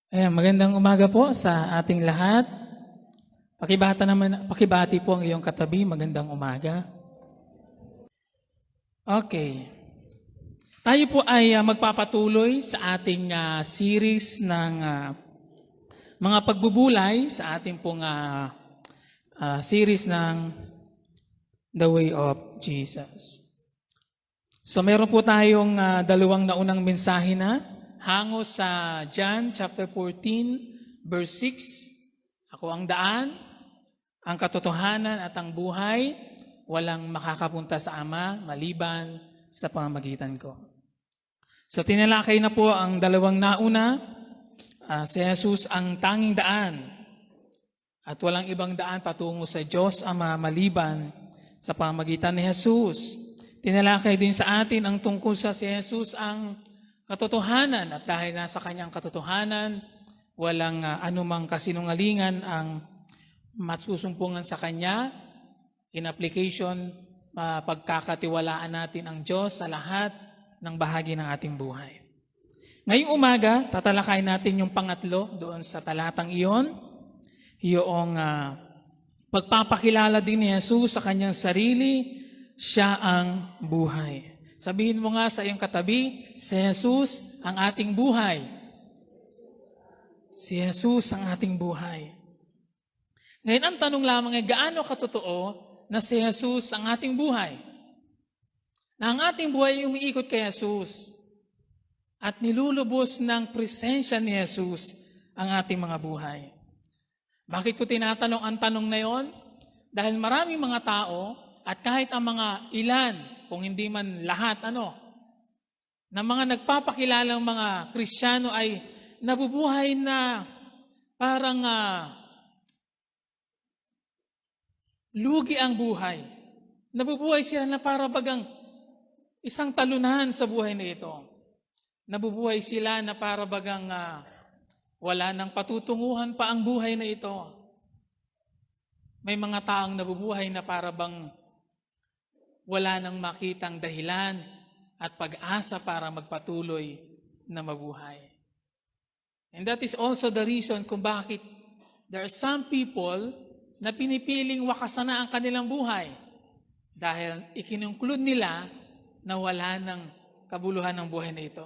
Ayan, magandang umaga po sa ating lahat. Pakibati po ang iyong katabi. Magandang umaga. Okay. Tayo po ay magpapatuloy sa ating series ng mga pagbubulay sa ating pong series ng The Way of Jesus. So meron po tayong dalawang naunang mensahe na hango sa John chapter 14 verse 6. Ako ang daan, ang katotohanan at ang buhay, walang makakapunta sa Ama maliban sa pamamagitan ko. So tinalakay na po ang dalawang nauna, si Jesus ang tanging daan at walang ibang daan patungo sa Diyos Ama maliban sa pamamagitan ni Jesus. Tinalakay din sa atin ang tungkol sa si Jesus ang katotohanan at dahil nasa kanyang katotohanan, walang anumang kasinungalingan ang masusumpungan sa kanya. In application, pagkakatiwalaan natin ang Diyos sa lahat ng bahagi ng ating buhay. Ngayong umaga, tatalakay natin yung pangatlo doon sa talatang iyon, yung pagpapakilala din ni Jesus sa kanyang sarili, siya ang buhay. Sabihin mo nga sa iyong katabi, si Jesus ang ating buhay. Si Jesus ang ating buhay. Ngayon, ang tanong lamang ay gaano katotoo na si Jesus ang ating buhay? Na ang ating buhay ay umiikot kay Jesus at nilulubos ng presensya ni Jesus ang ating mga buhay. Bakit ko tinatanong ang tanong na yon? Dahil maraming mga tao at kahit ang mga ilan, kung hindi man lahat, na mga nagpapakilalang mga Kristiyano ay nabubuhay na parang lugi ang buhay. Nabubuhay sila na para bagang isang talunan sa buhay na ito. Nabubuhay sila na para bagang wala nang patutunguhan pa ang buhay na ito. May mga taong nabubuhay na para bang wala nang makitang dahilan at pag-asa para magpatuloy na mabuhay. And that is also the reason kung bakit there are some people na pinipiling wakasan na ang kanilang buhay dahil ikinunclude nila na wala nang kabuluhan ng buhay na ito.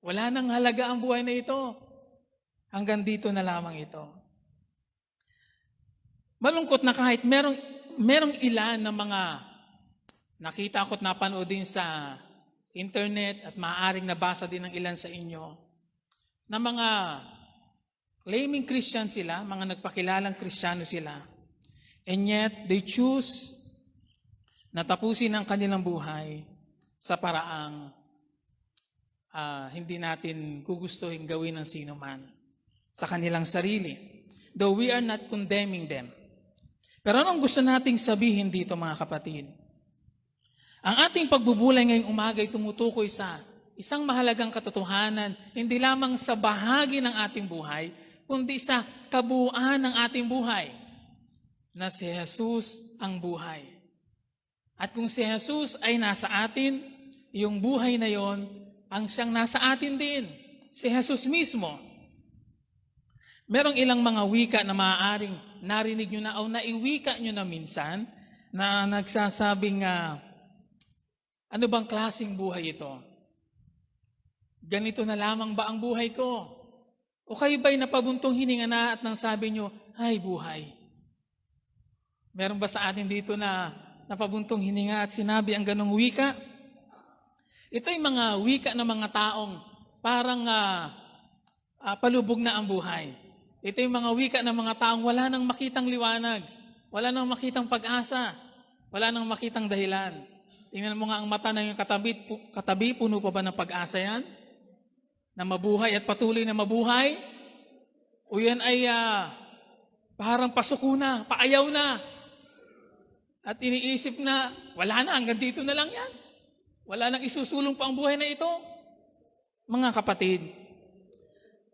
Wala nang halaga ang buhay na ito. Hanggang dito na lamang ito. Malungkot na kahit merong ilan na mga nakita ko at napanood din sa internet at maaaring nabasa din ng ilan sa inyo na mga claiming Christian sila, mga nagpakilalang Kristiyano sila. And yet, they choose na tapusin ang kanilang buhay sa paraang hindi natin gugustuhin gawin ng sino man sa kanilang sarili. Though we are not condemning them. Pero anong gusto nating sabihin dito mga kapatid? Ang ating pagbubulay ngayong umaga ay tumutukoy sa isang mahalagang katotohanan, hindi lamang sa bahagi ng ating buhay, kundi sa kabuuan ng ating buhay, na si Jesus ang buhay. At kung si Jesus ay nasa atin, yung buhay na yon ang siyang nasa atin din, si Jesus mismo. Merong ilang mga wika na maaaring narinig nyo na o naiwika nyo na minsan na nagsasabing ano bang klaseng buhay ito? Ganito na lamang ba ang buhay ko? O kayo ba'y napabuntong hininga na at nang sabi nyo, ay buhay? Meron ba sa atin dito na napabuntong hininga at sinabi ang ganong wika? Ito'y mga wika ng mga taong parang palubog na ang buhay. Ito'y mga wika ng mga taong wala nang makitang liwanag, wala nang makitang pag-asa, wala nang makitang dahilan. Tingnan mo nga ang mata ng iyong katabi, puno pa ba ng pag-asa yan? Na mabuhay at patuloy na mabuhay? O yan ay parang pasuko na, paayaw na. At iniisip na, wala na, hanggang dito na lang yan. Wala nang isusulong pa ang buhay na ito. Mga kapatid,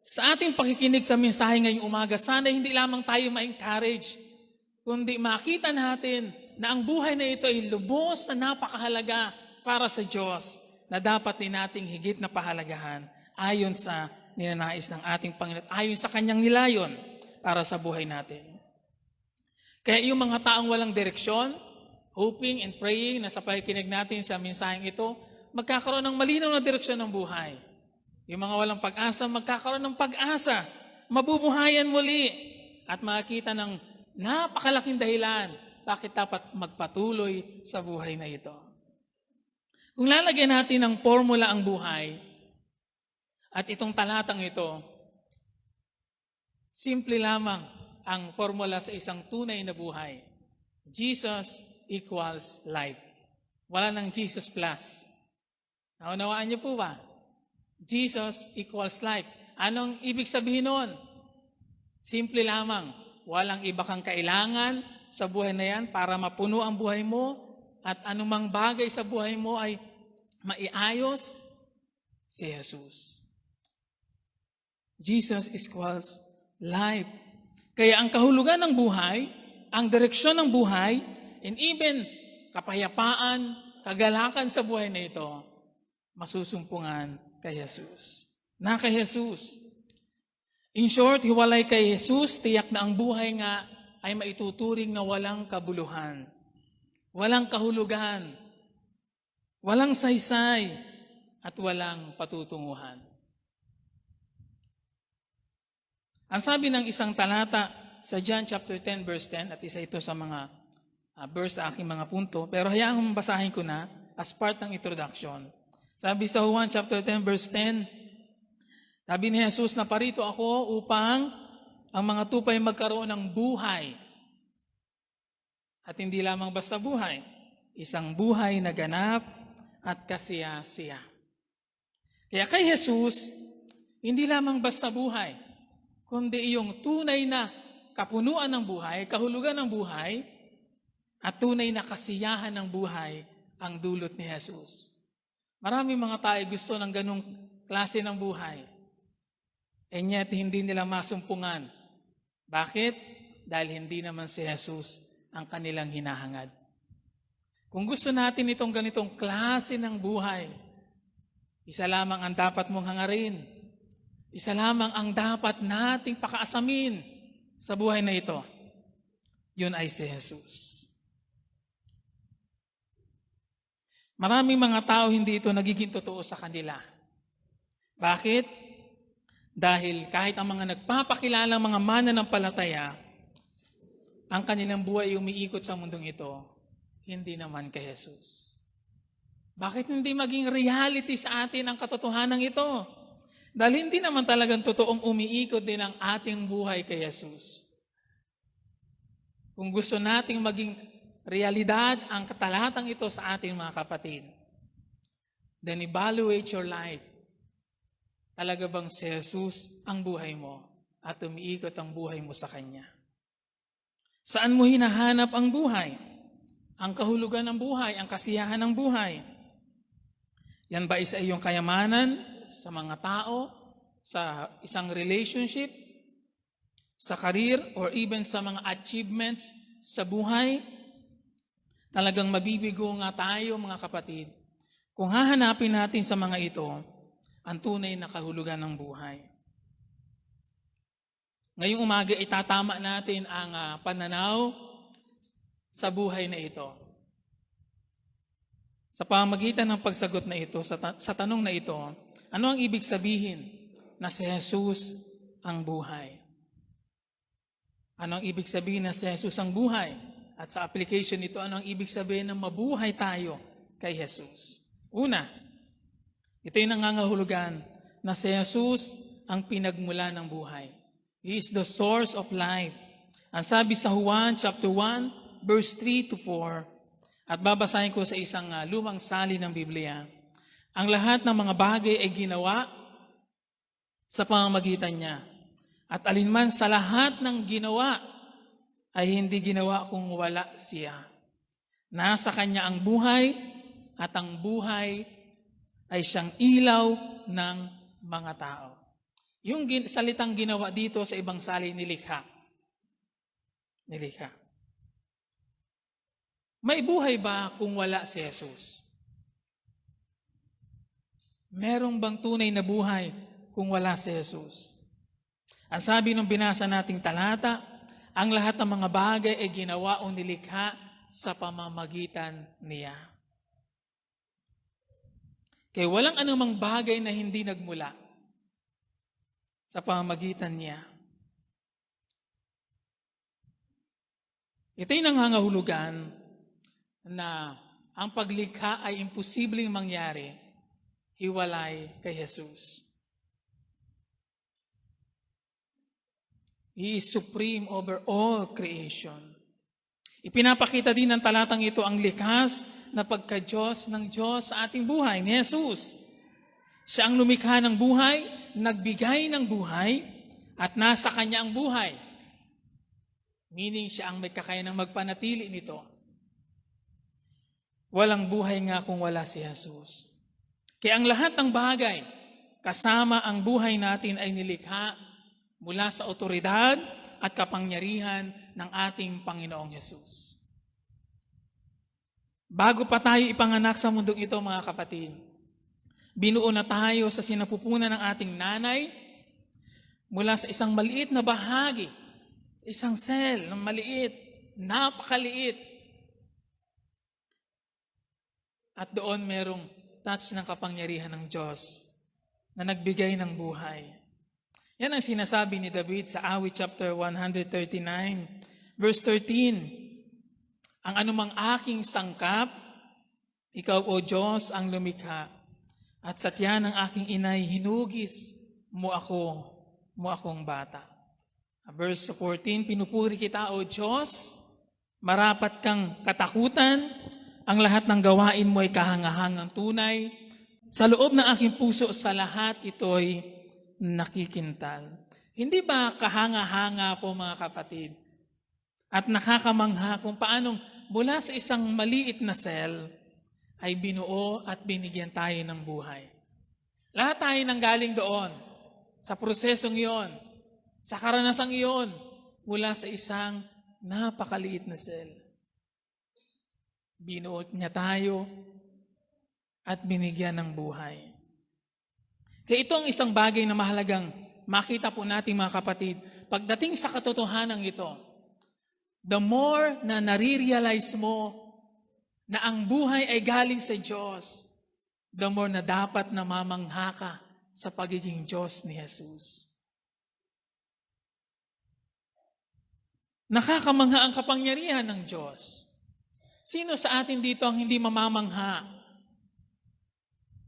sa ating pakikinig sa mensahe ngayong umaga, sana hindi lamang tayo ma-encourage, kundi makita natin na ang buhay na ito ay lubos na napakahalaga para sa Diyos na dapat din nating higit na pahalagahan ayon sa ninanais ng ating Panginoon ayon sa kanyang nilayon para sa buhay natin. Kaya yung mga taong walang direksyon, hoping and praying na sa pakikinig natin sa mensaheng ito, magkakaroon ng malinaw na direksyon ng buhay. Yung mga walang pag-asa, magkakaroon ng pag-asa, mabubuhayan muli, at makakita ng napakalaking dahilan bakit dapat magpatuloy sa buhay na ito. Kung lalagyan natin ng formula ang buhay, at itong talatang ito, simple lamang ang formula sa isang tunay na buhay. Jesus equals life. Wala nang Jesus plus. Naunawaan niyo po ba? Jesus equals life. Anong ibig sabihin nun? Simple lamang. Walang iba kang kailangan sa buhay na yan para mapuno ang buhay mo at anumang bagay sa buhay mo ay maiayos si Jesus. Jesus equals life. Kaya ang kahulugan ng buhay, ang direksyon ng buhay, and even kapayapaan, kagalakan sa buhay na ito, masusumpungan kay Jesus. Na kay Jesus. In short, hiwalay kay Jesus, tiyak na ang buhay nga ay maituturing na walang kabuluhan, walang kahulugan, walang saysay, at walang patutunguhan. Ang sabi ng isang talata sa John chapter 10 verse 10, at isa ito sa mga verse sa aking mga punto, pero hayaang basahin ko na as part ng introduction. Sabi sa Juan chapter 10 verse 10, sabi ni Jesus, na parito ako upang ang mga tupay magkaroon ng buhay. At hindi lamang basta buhay, isang buhay na ganap at kasiya-siya. Kaya kay Jesus, hindi lamang basta buhay, kundi iyong tunay na kapunuan ng buhay, kahulugan ng buhay, at tunay na kasiyahan ng buhay ang dulot ni Jesus. Maraming mga tayo gusto ng ganung klase ng buhay. And yet, hindi nila masumpungan. Bakit? Dahil hindi naman si Jesus ang kanilang hinahangad. Kung gusto natin itong ganitong klase ng buhay, isa lamang ang dapat mong hangarin. Isa lamang ang dapat nating pakaasamin sa buhay na ito. Yun ay si Jesus. Maraming mga tao hindi ito nagiging totoo sa kanila. Bakit? Dahil kahit ang mga nagpapakilalang mga mananampalataya, ang kanilang buhay ay umiikot sa mundong ito, hindi naman kay Jesus. Bakit hindi maging reality sa atin ang katotohanan ito? Dahil hindi naman talagang totoong umiikot din ang ating buhay kay Jesus. Kung gusto nating maging realidad ang katalatang ito sa ating mga kapatid, then evaluate your life. Talaga bang si Jesus ang buhay mo at umiikot ang buhay mo sa Kanya? Saan mo hinahanap ang buhay? Ang kahulugan ng buhay, ang kasiyahan ng buhay? Yan ba isa iyong kayamanan sa mga tao, sa isang relationship, sa career, or even sa mga achievements sa buhay? Talagang mabibigo nga tayo, mga kapatid, kung hahanapin natin sa mga ito ang tunay na kahulugan ng buhay. Ngayong umaga, itatama natin ang pananaw sa buhay na ito. Sa pamamagitan ng pagsagot na ito, sa tanong na ito, ano ang ibig sabihin na si Jesus ang buhay? Ano ang ibig sabihin na si Jesus ang buhay? At sa application nito, ano ang ibig sabihin na mabuhay tayo kay Jesus? Una, ito yung nangangahulugan na si Jesus ang pinagmula ng buhay. He is the source of life. Ang sabi sa Juan chapter 1, verse 3 to 4, at babasahin ko sa isang lumang salin ng Biblia, ang lahat ng mga bagay ay ginawa sa pamamagitan niya. At alinman sa lahat ng ginawa ay hindi ginawa kung wala siya. Nasa kanya ang buhay, at ang buhay ay siyang ilaw ng mga tao. Yung salitang ginawa dito sa ibang salin, nilikha. Nilikha. May buhay ba kung wala si Jesus? Merong bang tunay na buhay kung wala si Jesus. Ang sabi ng binasa nating talata, ang lahat ng mga bagay ay ginawa o nilikha sa pamamagitan niya. Kaya walang anumang bagay na hindi nagmula sa pamamagitan niya. Ito'y nangangahulugan na ang paglikha ay imposibleng mangyari hiwalay kay Jesus. He is supreme over all creation. Ipinapakita din ng talatang ito ang likas na pagka-Diyos ng Diyos sa ating buhay, ni Jesus. Siya ang lumikha ng buhay, nagbigay ng buhay, at nasa Kanya ang buhay. Meaning siya ang may kakayanang magpanatili nito. Walang buhay nga kung wala si Jesus. Kaya ang lahat ng bagay, kasama ang buhay natin ay nilikha mula sa otoridad at kapangyarihan ng ating Panginoong Jesus. Bago pa tayo ipanganak sa mundong ito, mga kapatid, binuo na tayo sa sinapupunan ng ating nanay mula sa isang maliit na bahagi, isang cell ng maliit, napakaliit. At doon merong touch ng kapangyarihan ng Diyos na nagbigay ng buhay. Yan ang sinasabi ni David sa Awit chapter 139, verse 13. Ang anumang aking sangkap, ikaw o Diyos ang lumikha, at sa tiyan ng aking inay hinugis mo akong bata. Verse 14, pinupuri kita o Diyos, marapat kang katakutan, ang lahat ng gawain mo ay kahangahangang tunay, sa loob ng aking puso sa lahat ito'y nakikintal. Hindi ba kahanga-hanga po, mga kapatid? At nakakamangha kung paanong mula sa isang maliit na cell ay binuo at binigyan tayo ng buhay. Lahat tayo nanggaling doon, sa prosesong iyon, sa karanasang iyon, mula sa isang napakaliit na cell. Binuo niya tayo at binigyan ng buhay. Kaya ito ang isang bagay na mahalagang makita po natin, mga kapatid. Pagdating sa katotohanan ito, the more na nare-realize mo na ang buhay ay galing sa Diyos, the more na dapat na mamangha ka sa pagiging Diyos ni Jesus. Nakakamangha ang kapangyarihan ng Diyos. Sino sa atin dito ang hindi mamamangha?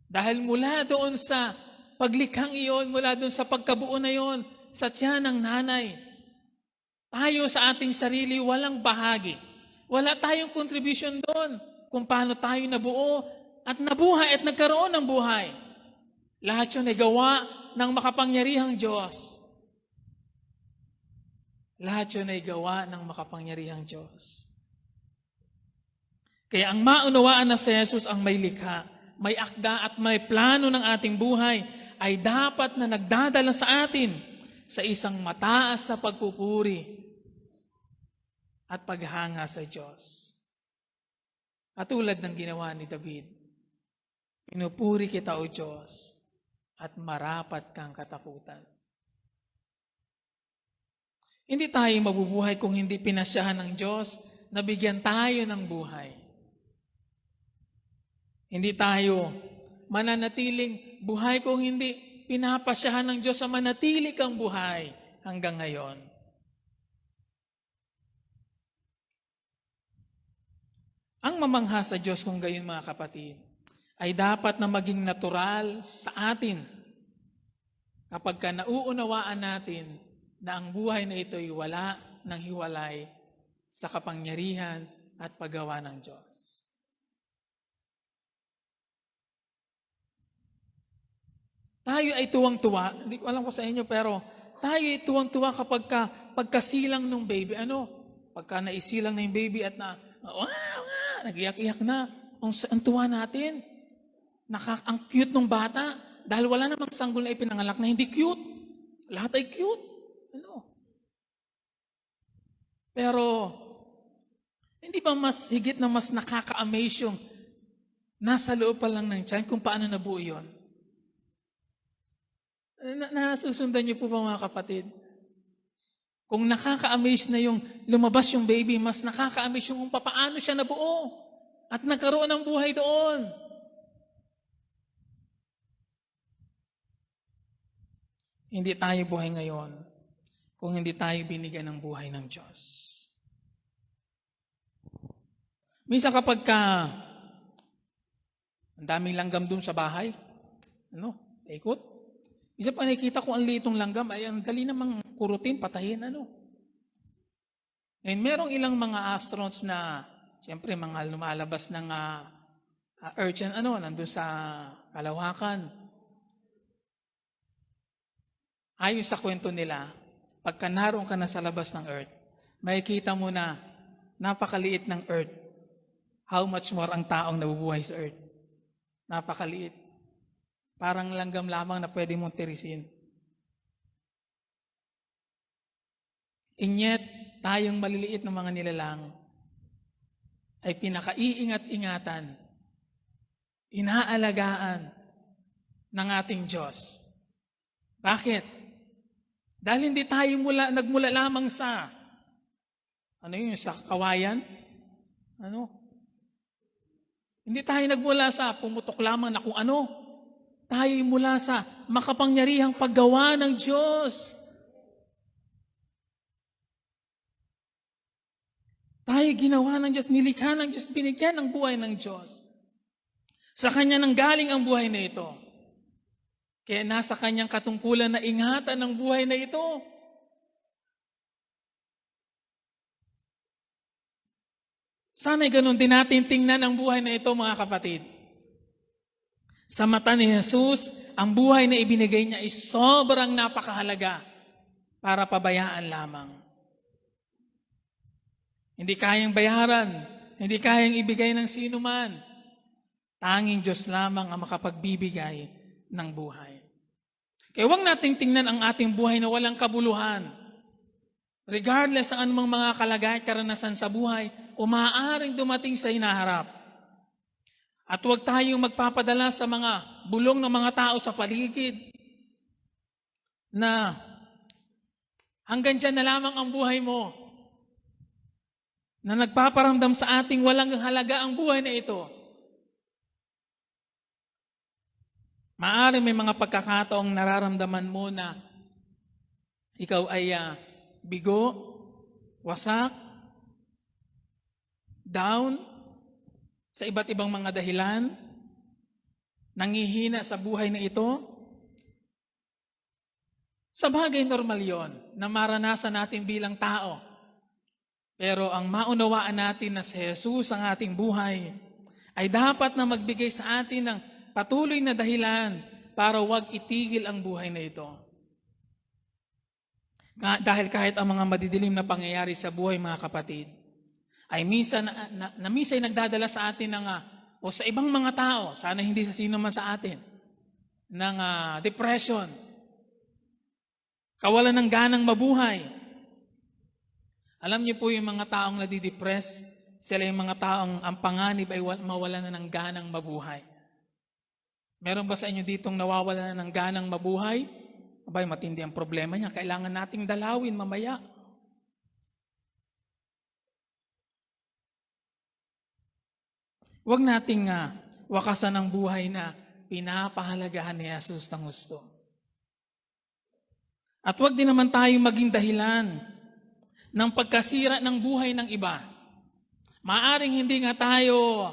Dahil mula doon sa paglikhang iyon, mula doon sa pagkabuo na iyon, sa tiyan ng nanay, tayo sa ating sarili walang bahagi. Wala tayong contribution doon kung paano tayo nabuo at nabuhay at nagkaroon ng buhay. Lahat yun ay gawa ng makapangyarihang Diyos. Lahat yun ay gawa ng makapangyarihang Diyos. Kaya ang maunawaan na si Jesus ang may likha, may akda at may plano ng ating buhay ay dapat na nagdadala sa atin sa isang mataas sa pagpupuri at paghanga sa Diyos. At tulad ng ginawa ni David, pinupuri kita o Diyos at marapat kang katakutan. Hindi tayo mabubuhay kung hindi pinasyahan ng Diyos na bigyan tayo ng buhay. Hindi tayo mananatiling buhay kung hindi pinapasyahan ng Diyos na manatili kang buhay hanggang ngayon. Ang mamangha sa Diyos kung gayon, mga kapatid, ay dapat na maging natural sa atin kapag ka nauunawaan natin na ang buhay na ito ay wala ng hiwalay sa kapangyarihan at paggawa ng Diyos. Tayo ay tuwang-tuwa, hindi ko alam ko sa inyo, pero tayo ay tuwang-tuwa kapag pagkasilang ng baby. Pagka naisilang na yung baby at nag-iyak-iyak na, ang tuwa natin. Ang cute ng bata, dahil wala namang sanggol na ipinangalak na hindi cute. Lahat ay cute. Pero, hindi ba mas higit na mas nakaka-amaze yung nasa loob pa lang ng tiyan kung paano nabuo yun? Nasusundan niyo po ba mga kapatid? Kung nakaka-amaze na yung lumabas yung baby, mas nakaka-amaze yung kung papaano siya nabuo at nagkaroon ng buhay doon. Hindi tayo buhay ngayon kung hindi tayo binigyan ng buhay ng Diyos. Minsan kapag ang daming langgam dun sa bahay, ikot. Minsan pag nakikita ko ang litong langgam, ay ang dali namang kurutin, patayin, And merong ilang mga astronauts na, siyempre mga lumalabas ng Earth, nandun sa kalawakan. Ayon sa kwento nila, pagka naroon ka na sa labas ng Earth, makikita mo na napakaliit ng Earth. How much more ang taong nabubuhay sa Earth? Napakaliit. Parang langgam lamang na pwede mong tirisin. And yet, tayong maliliit na mga nilalang ay pinakaiingat-ingatan, inaalagaan ng ating Diyos. Bakit? Dahil hindi tayo nagmula lamang sa, sa kawayan? Hindi tayo nagmula sa pumutok lamang na kung ano. Tayo mula sa makapangyarihang paggawa ng Diyos. Tayo ginawa ng Diyos, nilikha ng Diyos, binigyan ng buhay ng Diyos. Sa Kanya nanggaling ang buhay na ito. Kaya nasa Kanyang katungkulan na ingatan ng buhay na ito. Sana'y ganun din natin tingnan ang buhay na ito, mga kapatid. Sa mata ni Jesus, ang buhay na ibinigay niya ay sobrang napakahalaga para pabayaan lamang. Hindi kayang bayaran, hindi kayang ibigay ng sino man. Tanging Diyos lamang ang makapagbibigay ng buhay. Kaya huwag nating tingnan ang ating buhay na walang kabuluhan. Regardless ng anumang mga kalagayan, karanasan sa buhay, umaaring dumating sa hinaharap. At huwag tayong magpapadala sa mga bulong ng mga tao sa paligid na hanggang dyan na lamang ang buhay mo, na nagpaparamdam sa ating walang halaga ang buhay na ito. Maaari may mga pagkakataong nararamdaman mo na ikaw ay bigo, wasak, down, sa iba't ibang mga dahilan, nangihina sa buhay na ito. Sa bagay normal yon na maranasan natin bilang tao. Pero ang maunawaan natin na si Jesus ang ating buhay ay dapat na magbigay sa atin ng patuloy na dahilan para huwag itigil ang buhay na ito. Dahil kahit ang mga madidilim na pangyayari sa buhay, mga kapatid, ay minsan nagdadala sa atin o sa ibang mga tao, sana hindi sa sino man sa atin, ng depression, kawalan ng ganang mabuhay. Alam niyo po yung mga taong nadidepress, sila yung mga taong ang panganib ay mawalan na ng ganang mabuhay. Meron ba sa inyo ditong nawawalan na ng ganang mabuhay? Abay, matindi ang problema niya. Kailangan nating dalawin mamaya. Huwag nating wakasan ang buhay na pinapahalagahan ni Jesus ng gusto. At huwag din naman tayong maging dahilan ng pagkasira ng buhay ng iba. Maaring hindi nga tayo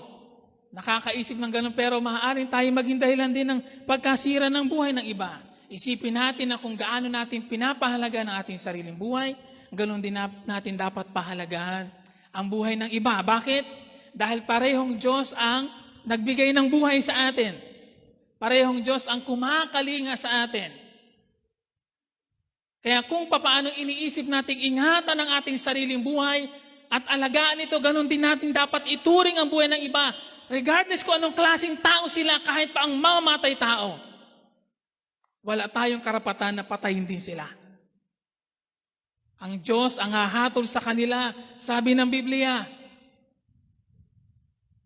nakakaisip ng ganun, pero maaaring tayo maging dahilan din ng pagkasira ng buhay ng iba. Isipin natin na kung gaano natin pinapahalaga ng ating sariling buhay, ganun din natin dapat pahalagahan ang buhay ng iba. Bakit? Dahil parehong Diyos ang nagbigay ng buhay sa atin. Parehong Diyos ang kumakalinga sa atin. Kaya kung papaano iniisip nating ingatan ang ating sariling buhay at alagaan ito, ganun din natin dapat ituring ang buhay ng iba. Regardless kung anong klaseng tao sila, kahit pa ang mamamatay tao. Wala tayong karapatan na patayin din sila. Ang Diyos ang hahatol sa kanila, sabi ng Biblia.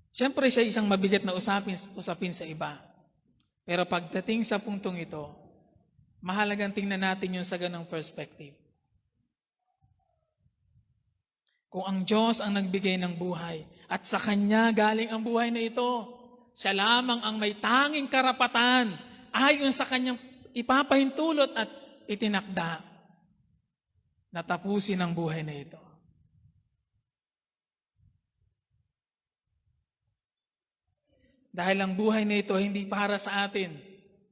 Siyempre siya isang mabigat na usapin sa iba. Pero pagdating sa puntong ito, Mahalagang tingnan natin yun sa ganong perspective. Kung ang Diyos ang nagbigay ng buhay at sa Kanya galing ang buhay na ito, siya lamang ang may tanging karapatan ayon sa Kanyang ipapahintulot at itinakda na tapusin ang buhay na ito. Dahil ang buhay na ito hindi para sa atin.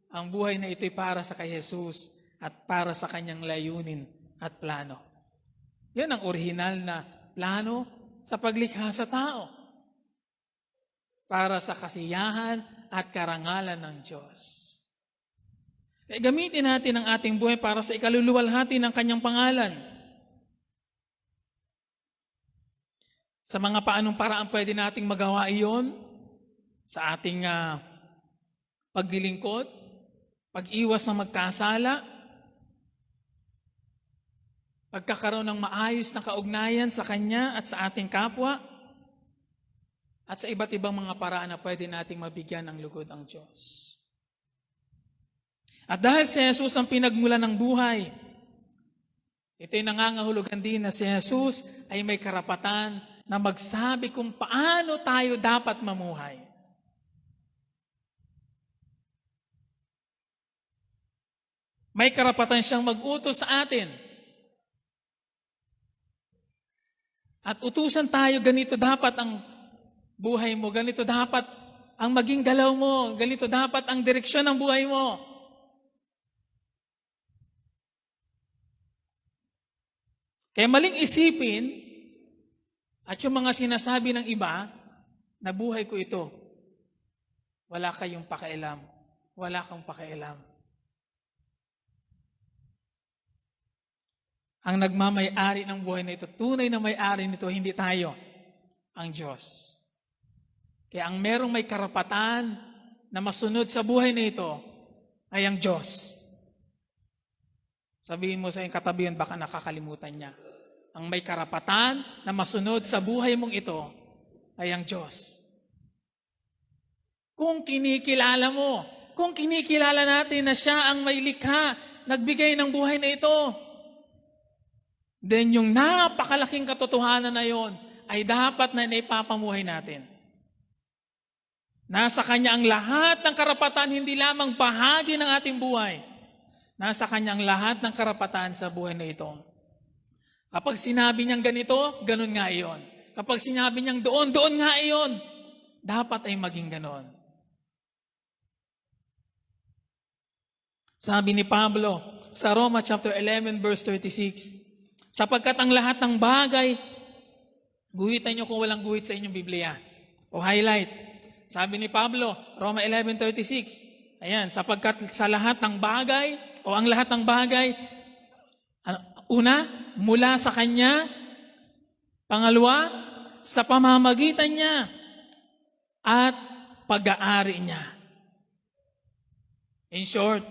Ang buhay na ito ay para sa kay Jesus at para sa Kanyang layunin at plano. Yan ang orihinal na plano sa paglikha sa tao. Para sa kasiyahan at karangalan ng Diyos. Kaya gamitin natin ang ating buhay para sa ikaluluwalhati ng Kanyang pangalan. Sa mga paanong paraan pwede nating magawa iyon? Sa ating pagdilingkod, pag-iwas ng magkasala, pagkakaroon ng maayos na kaugnayan sa Kanya at sa ating kapwa, at sa iba't ibang mga paraan na pwede nating mabigyan ng lugod ang Diyos. At dahil si Jesus ang pinagmulan ng buhay, ito'y nangangahulugan din na si Jesus ay may karapatan na magsabi kung paano tayo dapat mamuhay. May karapatan siyang mag-utos sa atin. At utusan tayo, ganito dapat ang buhay mo, ganito dapat ang maging galaw mo, ganito dapat ang direksyon ng buhay mo. Kaya maling isipin at yung mga sinasabi ng iba na buhay ko ito, wala kayong pakialam, wala kang pakialam. Ang nagmamay-ari ng buhay na ito, tunay na may-ari nito, hindi tayo, ang Diyos. Kaya ang merong may karapatan na masunod sa buhay na ito ay ang Diyos. Sabihin mo sa iyong katabihan, baka nakakalimutan niya. Ang may karapatan na masunod sa buhay mong ito ay ang Diyos. Kung kinikilala mo, kung kinikilala natin na siya ang may likha, nagbigay ng buhay na ito, then yung napakalaking katotohanan na yon ay dapat na naipapamuhay natin. Nasa Kanya ang lahat ng karapatan, hindi lamang bahagi ng ating buhay. Nasa Kanya ang lahat ng karapatan sa buhay na ito. Kapag sinabi niyang ganito, ganun nga iyon. Kapag sinabi niyang doon, doon nga iyon. Dapat ay maging ganon. Sabi ni Pablo sa Roma chapter 11 verse 36, sapagkat ang lahat ng bagay, guhitan niyo kung walang guhit sa inyong Biblia. O highlight. Sabi ni Pablo, Roma 11:36, ayan, sapagkat sa lahat ng bagay, o ang lahat ng bagay, una, mula sa Kanya, pangalawa, sa pamamagitan niya, at pag-aari niya. In short,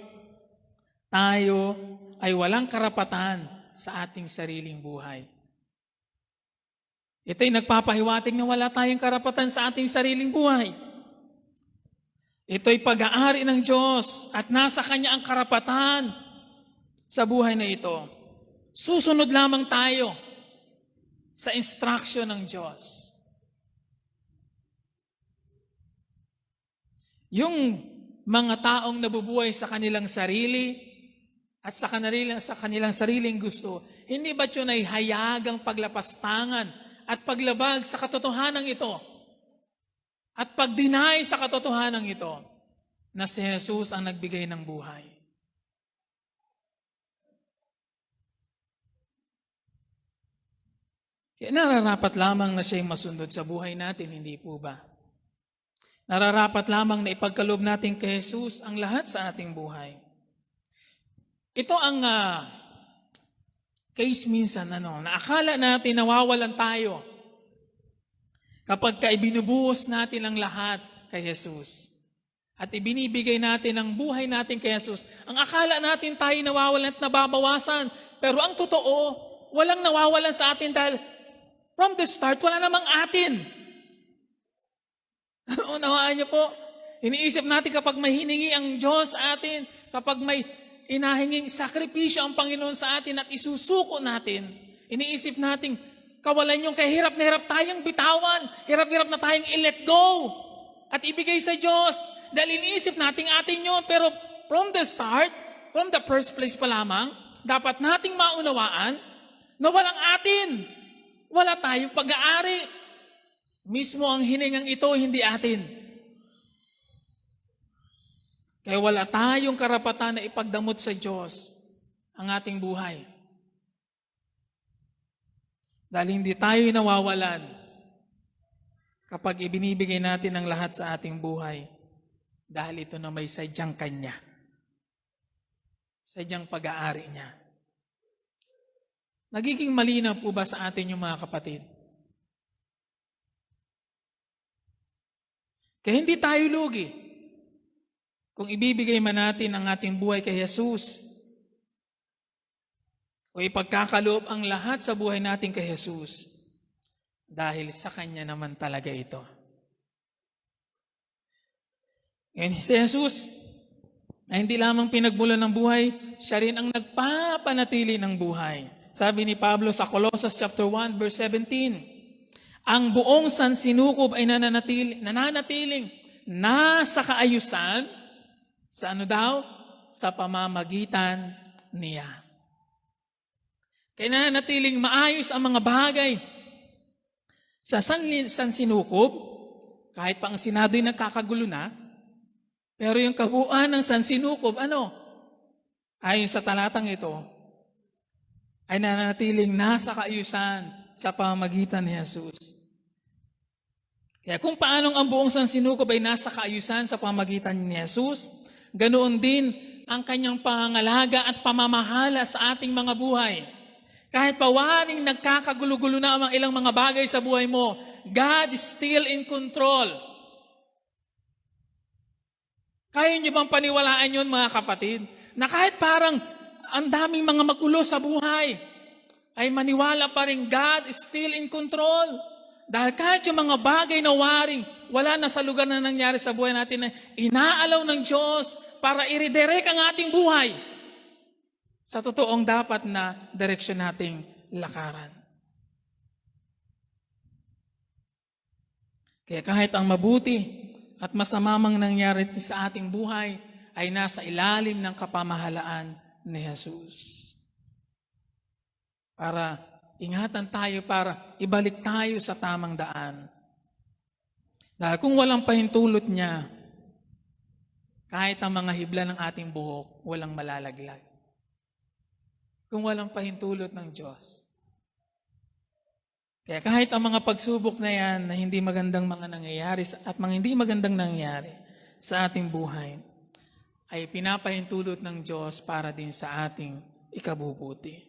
tayo ay walang karapatan sa ating sariling buhay. Ito'y nagpapahiwatig na wala tayong karapatan sa ating sariling buhay. Ito'y pag-aari ng Diyos at nasa Kanya ang karapatan sa buhay na ito. Susunod lamang tayo sa instruction ng Diyos. Yung mga taong nabubuhay sa kanilang sarili at sa kanilang sariling gusto, hindi ba't yun ay hayagang paglapastangan at paglabag sa katotohanan ito? At pag-deny sa katotohanan ito na si Jesus ang nagbigay ng buhay. Kaya nararapat lamang na siya'y masundot sa buhay natin, hindi po ba? Nararapat lamang na ipagkaloob natin kay Jesus ang lahat sa ating buhay. Ito ang case minsan, na akala natin nawawalan tayo kapag ibinubuhos natin ang lahat kay Jesus. At ibinibigay natin ang buhay natin kay Jesus. Ang akala natin tayo nawawalan at nababawasan. Pero ang totoo, walang nawawalan sa atin dahil from the start, wala namang atin. Unawaan niyo po, iniisip natin kapag may hiningi ang Diyos sa atin, kapag may inahinging sakripisyo ang Panginoon sa atin at isusuko natin. Iniisip natin, kawalan yung kaya hirap na hirap tayong bitawan, hirap-hirap na tayong i-let go at ibigay sa Diyos. Dahil iniisip natin atin yun, pero from the start, from the first place pa lamang, dapat nating maunawaan na walang atin. Wala tayong pag-aari. Mismo ang hiningang ito, hindi atin. Kaya wala tayong karapatan na ipagdamot sa Diyos ang ating buhay. Dahil hindi tayo nawawalan kapag ibinibigay natin ang lahat sa ating buhay. Dahil ito na may sadyang Kanya. Sadyang pag-aari niya. Nagiging malinaw po ba sa atin yung mga kapatid? Kaya hindi tayo lugi kung ibibigay man natin ang ating buhay kay Jesus o ipagkakaloob ang lahat sa buhay natin kay Jesus dahil sa Kanya naman talaga ito. Ngayon, si Jesus na hindi lamang pinagmulan ng buhay, siya rin ang nagpapanatili ng buhay. Sabi ni Pablo sa Colossus chapter 1 verse 17, ang buong sansinukob ay nananatiling nasa kaayusan sa ano daw? Sa pamamagitan niya. Kaya nananatiling maayos ang mga bagay sa sansinukob, kahit pa ang Sinado'y nagkakagulo na, pero yung kabuuan ng sansinukob, ayon sa talatang ito, ay nananatiling nasa kaayusan sa pamamagitan ni Jesus. Kaya kung paanong ang buong sansinukob ay nasa kaayusan sa pamamagitan ni Jesus, ganoon din ang Kanyang pangangalaga at pamamahala sa ating mga buhay. Kahit pawaring nagkakagulo-gulo na ang ilang mga bagay sa buhay mo, God is still in control. Kaya niyo bang paniwalaan yun, mga kapatid? Na kahit parang ang daming mga magulo sa buhay, ay maniwala pa rin God is still in control. Dahil kahit yung mga bagay na waring, wala na sa lugar na nangyari sa buhay natin na inaalaw ng Diyos para i-redirect ang ating buhay sa totoong dapat na direksyon nating lakaran. Kaya kahit ang mabuti at masamamang nangyari sa ating buhay ay nasa ilalim ng kapamahalaan ni Jesus. Para ingatan tayo, para ibalik tayo sa tamang daan. Dahil kung walang pahintulot niya, kahit ang mga hibla ng ating buhok, walang malalaglag. Kung walang pahintulot ng Diyos. Kaya kahit ang mga pagsubok na yan na hindi magandang mga nangyayari at mga hindi magandang nangyayari sa ating buhay, ay pinapahintulot ng Diyos para din sa ating ikabubuti.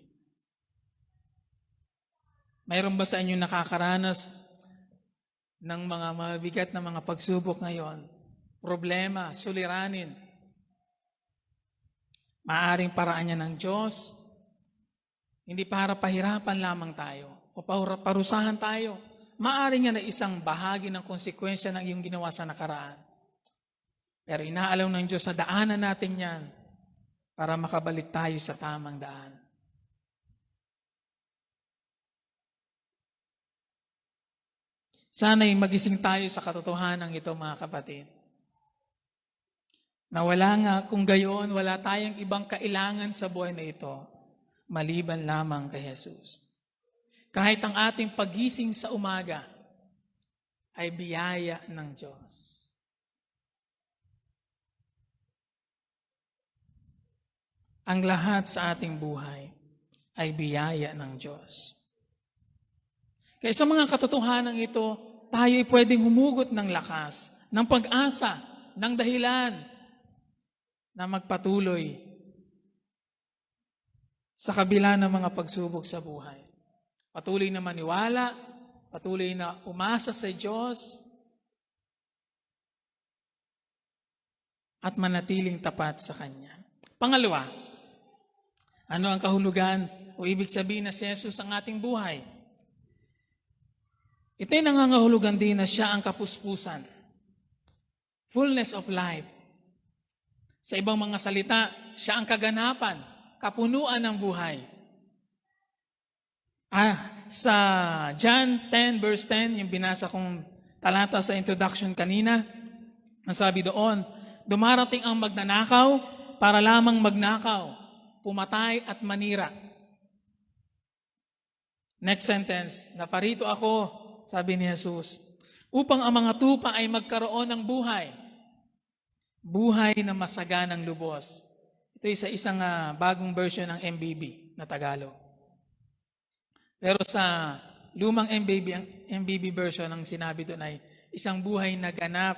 Mayroon ba sa inyo nakakaranas ng mga mabigat na mga pagsubok ngayon? Problema, suliranin. Maaring paraan niya ng Diyos, hindi para pahirapan lamang tayo o parusahan tayo. Maaring nga na isang bahagi ng konsekwensya ng iyong ginawa sa nakaraan. Pero inaalaw ng Diyos na daanan natin yan para makabalik tayo sa tamang daan. Sana'y magising tayo sa katotohanan ito, mga kapatid. Na wala nga, kung gayon, wala tayong ibang kailangan sa buhay na ito, maliban lamang kay Jesus. Kahit ang ating pagising sa umaga ay biyaya ng Diyos. Ang lahat sa ating buhay ay biyaya ng Diyos. Kaya sa mga katotohanan ito, tayo ay pwedeng humugot ng lakas, ng pag-asa, ng dahilan na magpatuloy sa kabila ng mga pagsubok sa buhay. Patuloy na maniwala, patuloy na umasa sa Diyos, at manatiling tapat sa Kanya. Pangalawa, ano ang kahulugan o ibig sabihin na si Jesus ang ating buhay? Ito'y nangangahulugan din na siya ang kapuspusan. Fullness of life. Sa ibang mga salita, siya ang kaganapan, kapunuan ng buhay. Sa John 10 verse 10, yung binasa kong talata sa introduction kanina, ang sabi doon, dumarating ang magnanakaw para lamang magnakaw, pumatay at manira. Next sentence, naparito ako, sabi ni Jesus, upang ang mga tupa ay magkaroon ng buhay. Buhay na masaganang lubos. Ito ay sa isang bagong version ng MBB na Tagalog. Pero sa lumang MBB version, ang sinabi doon ay isang buhay na ganap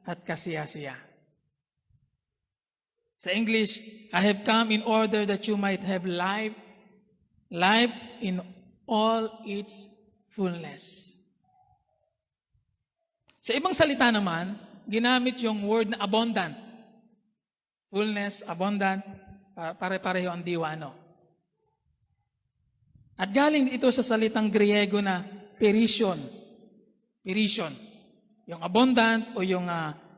at kasiyasiya. Sa English, I have come in order that you might have life in all its fullness. Sa ibang salita naman, ginamit yung word na abundant. Fullness, abundant, pare-pareho ang diwa, no? At galing ito sa salitang Griego na perition. Perition. Yung abundant o yung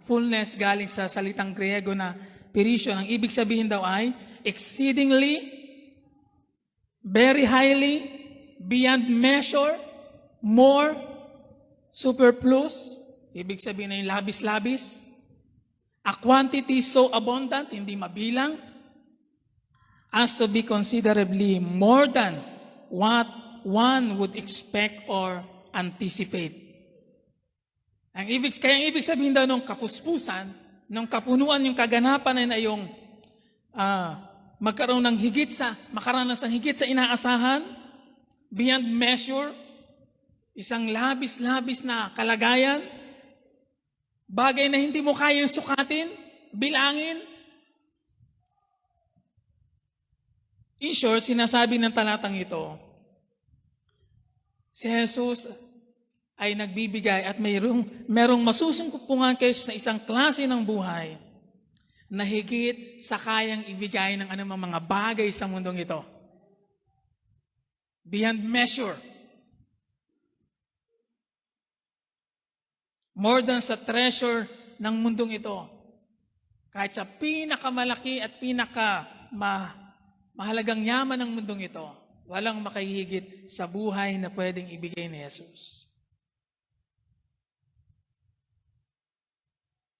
fullness galing sa salitang Griego na perition. Ang ibig sabihin daw ay exceedingly, very highly, beyond measure, more, superfluous. Ibig sabihin na yung labis-labis. A quantity so abundant, hindi mabilang, as to be considerably more than what one would expect or anticipate. Kaya ang ibig sabihin daw ng kapuspusan, ng kapunuan, yung kaganapan ay yung magkaroon ng makaranas ng higit sa inaasahan, beyond measure, isang labis-labis na kalagayan, bagay na hindi mo kayang sukatin, bilangin. In short, sinasabi ng talatang ito, si Jesus ay nagbibigay at merong masusungkupungan kayo na isang klase ng buhay na higit sa kayang ibigay ng anumang mga bagay sa mundong ito. Beyond measure. More than sa treasure ng mundong ito. Kahit sa pinakamalaki at mahalagang yaman ng mundong ito, walang makahihigit sa buhay na pwedeng ibigay ni Jesus.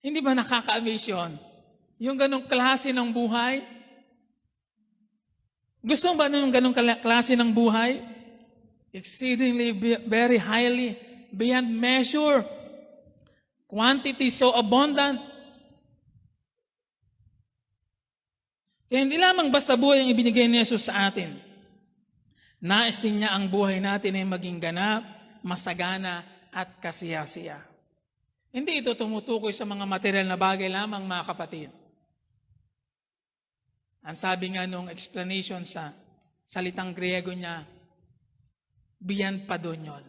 Hindi ba nakaka-amaze yun? Yung ganong klase ng buhay? Gusto mo ba nung ganong klase ng buhay? Exceedingly, very highly, beyond measure, quantity so abundant. Kaya hindi lamang basta buhay ang ibinigay ni Jesus sa atin. Nais din niya ang buhay natin ay maging ganap, masagana, at kasiyasiya. Hindi ito tumutukoy sa mga material na bagay lamang, mga kapatid. Ang sabi nga nung explanation sa salitang Griego niya, beyond pa doon yun.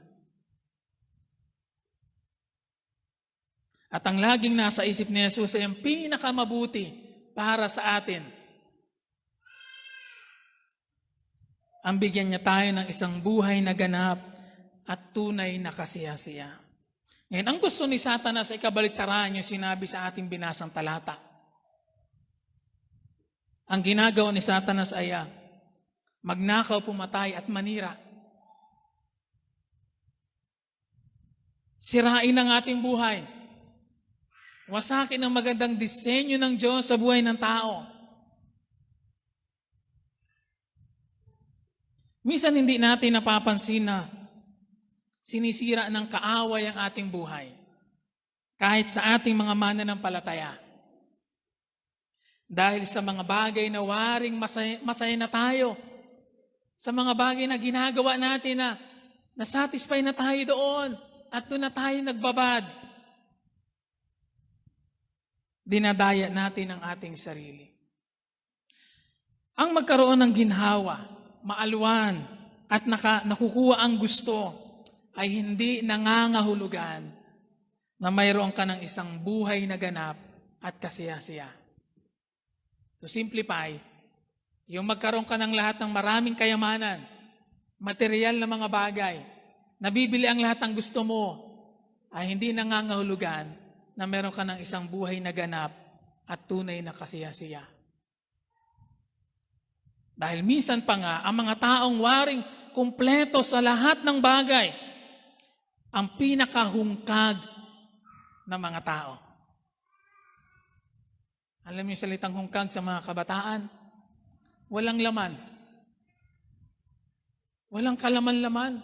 At ang laging nasa isip ni Jesus ay ang pinakamabuti para sa atin. Ang bigyan niya tayo ng isang buhay na ganap at tunay na kasiyasiya. Ngayon, ang gusto ni Satanas ay kabaliktaran yung sinabi sa ating binasang talata. Ang ginagawa ni Satanas ay magnakaw, pumatay at manira. Sirain ang ating buhay. Wasakin ang magandang disenyo ng Diyos sa buhay ng tao. Minsan hindi natin napapansin na sinisira ng kaaway ang ating buhay. Kahit sa ating mga mananampalataya. Dahil sa mga bagay na waring masaya na tayo. Sa mga bagay na ginagawa natin na nasatisfy na tayo doon. At doon na tayo nagbabad. Dinadaya natin ang ating sarili. Ang magkaroon ng ginhawa, maalwan, at nakukuha ang gusto ay hindi nangangahulugan na mayroon ka ng isang buhay na ganap at kasiyasiya. To simplify, yung magkaroon ka ng lahat ng maraming kayamanan, material na mga bagay, nabibili ang lahat ng gusto mo, ay hindi nangangahulugan na meron ka ng isang buhay na ganap at tunay na kasiyasiya. Dahil minsan pa nga, ang mga taong waring kumpleto sa lahat ng bagay, ang pinakahungkag ng mga tao. Alam niyo yung salitang hungkag sa mga kabataan? Walang laman. Walang kalaman-laman.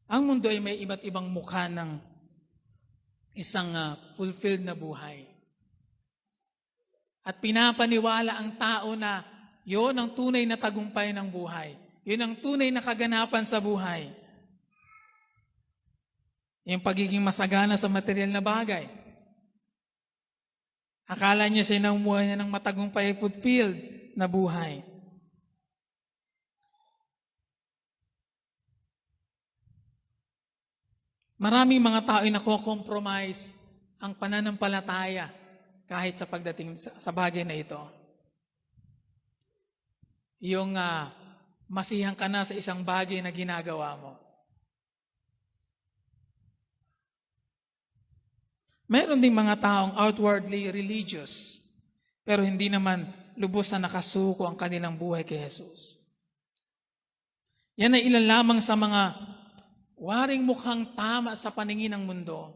Ang mundo ay may iba't ibang mukha ng isang fulfilled na buhay. At pinapaniwala ang tao na yon ang tunay na tagumpay ng buhay. Yun ang tunay na kaganapan sa buhay. Yung pagiging masagana sa material na bagay. Akala niya siya naumuhay niya ng matagumpay fulfilled na buhay. Maraming mga tao ay nako-compromise ang pananampalataya kahit sa pagdating sa bagay na ito. Yung masihang ka na sa isang bagay na ginagawa mo. Meron ding mga taong outwardly religious, pero hindi naman lubos na nakasuko ang kanilang buhay kay Jesus. Yan ay ilan lamang sa mga waring mukhang tama sa paningin ng mundo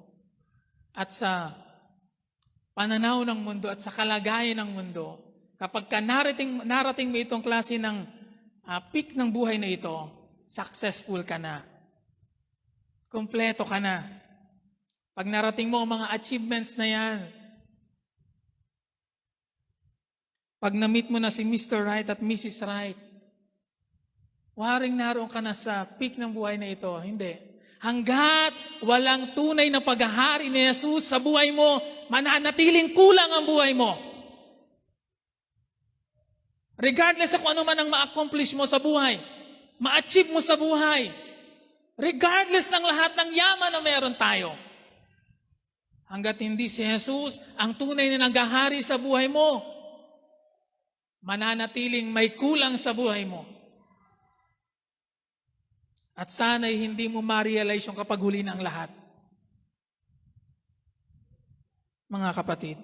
at sa pananaw ng mundo at sa kalagayan ng mundo. Kapag narating mo itong klase ng peak ng buhay na ito, successful ka na. Kompleto ka na. Pag narating mo ang mga achievements na yan, pag na-meet mo na si Mr. Right at Mrs. Right, waring naroon ka na sa peak ng buhay na ito. Hindi. Hanggat walang tunay na paghahari ni Jesus sa buhay mo, mananatiling kulang ang buhay mo. Regardless sa kung ano man ang ma-accomplish mo sa buhay, ma-achieve mo sa buhay, regardless ng lahat ng yaman na meron tayo, hanggat hindi si Jesus ang tunay na naghahari sa buhay mo, mananatiling may kulang sa buhay mo. At sana'y hindi mo ma-realize yung kapag huli na ang lahat. Mga kapatid,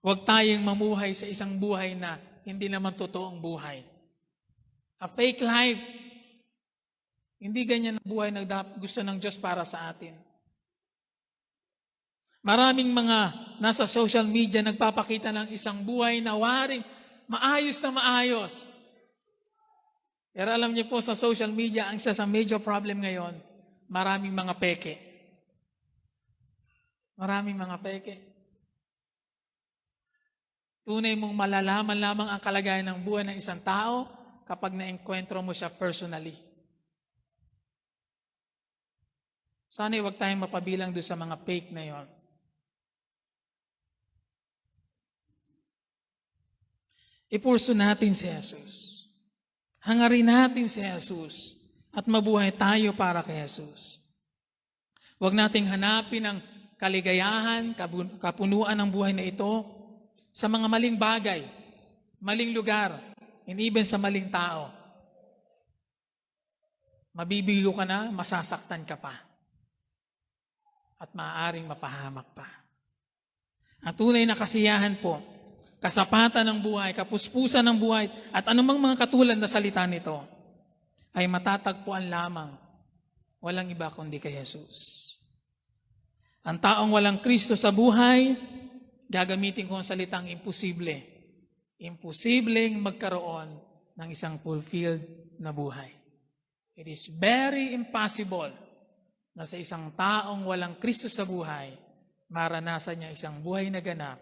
huwag tayong mamuhay sa isang buhay na hindi naman totoong buhay. A fake life. Hindi ganyan ang buhay na gusto ng Diyos para sa atin. Maraming mga nasa social media nagpapakita ng isang buhay na waring maayos na maayos. Pero alam niyo po sa social media, ang isa sa major problem ngayon, maraming mga peke. Maraming mga peke. Tunay mong malalaman lamang ang kalagayan ng buhay ng isang tao kapag na-enkwentro mo siya personally. Sana huwag tayong mapabilang doon sa mga fake na yon. Ipurso natin si Jesus. Hangarin natin si Jesus at mabuhay tayo para kay Jesus. Huwag nating hanapin ang kaligayahan, kapunuan ng buhay na ito sa mga maling bagay, maling lugar, and even sa maling tao. Mabibigo ka na, masasaktan ka pa. At maaaring mapahamak pa. Ang tunay na kasiyahan po, kasapatan ng buhay, kapuspusan ng buhay, at anumang mga katulad na salita nito, ay matatagpuan lamang, walang iba kundi kay Jesus. Ang taong walang Kristo sa buhay, gagamitin ko ang salitang imposible. Imposibleng magkaroon ng isang fulfilled na buhay. It is very impossible na sa isang taong walang Kristo sa buhay, maranasan niya isang buhay na ganap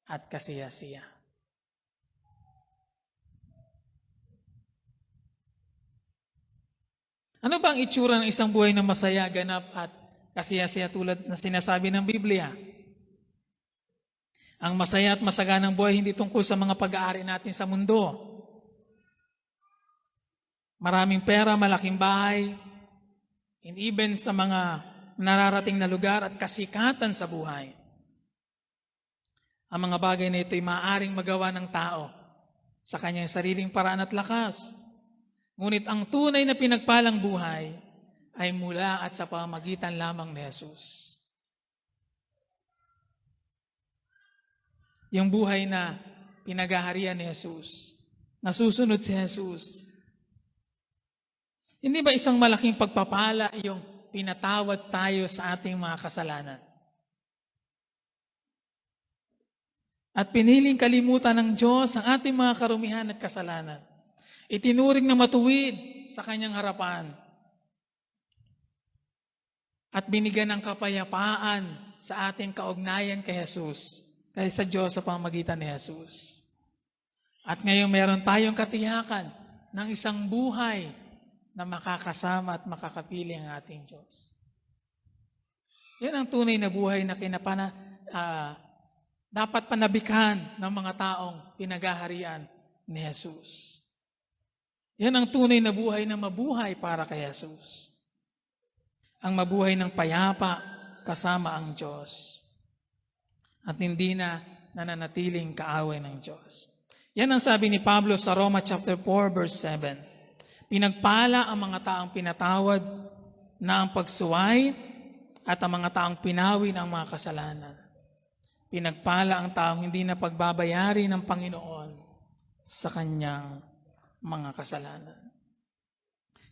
at kasiyasiya. Ano ba ang itsura ng isang buhay na masaya, ganap at kasiyasiya tulad na sinasabi ng Biblia? Ang masaya at masaganang buhay hindi tungkol sa mga pag-aari natin sa mundo. Maraming pera, malaking bahay, and even sa mga nararating na lugar at kasikatan sa buhay. Ang mga bagay na ito ay maaaring magawa ng tao sa kanyang sariling paraan at lakas. Ngunit ang tunay na pinagpalang buhay ay mula at sa pamamagitan lamang ni Jesus. Yung buhay na pinagaharian ni Jesus, nasusunod si Jesus. Hindi ba isang malaking pagpapala yung pinatawad tayo sa ating mga kasalanan? At piniling kalimutan ng Diyos ang ating mga karumihan at kasalanan. Itinuring na matuwid sa kanyang harapan. At binigyan ng kapayapaan sa ating kaugnayan kay Jesus, kay sa Diyos sa pamamagitan ni Jesus. At ngayon meron tayong katiyakan ng isang buhay na makakasama at makakapili ang ating Diyos. Yan ang tunay na buhay na dapat panabikan ng mga taong pinagaharian ni Jesus. Yan ang tunay na buhay na mabuhay para kay Jesus. Ang mabuhay ng payapa kasama ang Diyos. At hindi na nananatiling kaaway ng Diyos. Yan ang sabi ni Pablo sa Roma chapter 4 verse 7. Pinagpala ang mga taong pinatawad na ang pagsuway at ang mga taong pinawi ng mga kasalanan. Pinagpala ang taong hindi na pagbabayari ng Panginoon sa kanyang mga kasalanan.